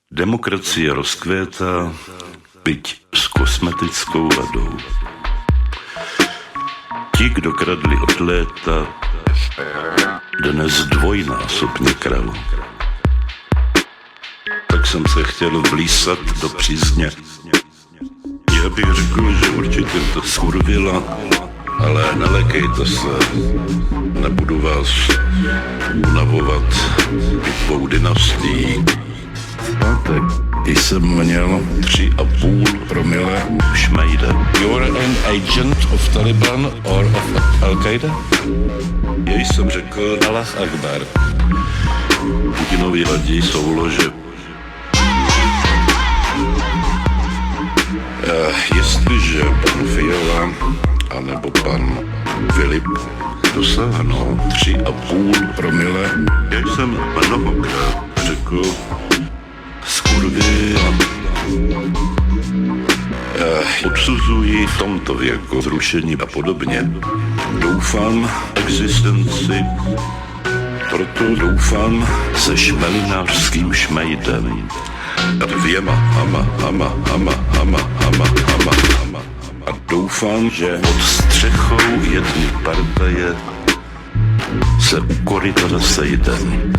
Demokracie rozkvétá, byť s kosmetickou vadou. Ti, kdo kradli od léta, dnes dvojnásobně kradou. Tak jsem se chtěl vlísat do přízně. Já bych řekl, že určitě to skurvila, ale nelekejte se, nebudu vás unavovat bitvou dynastií. Tak jsem měl 3,5 promile šmejde. You're an agent of Taliban or of Al-Qaida? Já jsem řekl, Allah Akbar. Putinovi vadí jsou lože. Jestliže pan Fiala anebo pan Filip dosáhnou 3,5 promile, já jsem mnohokrát řekl skurvy odsuzují v tomto věku zrušení a podobně. Doufám existenci, proto doufám se šmelinářským šmejdem. A doufám, že pod střechou jedné partaje se u koryta zasejdem.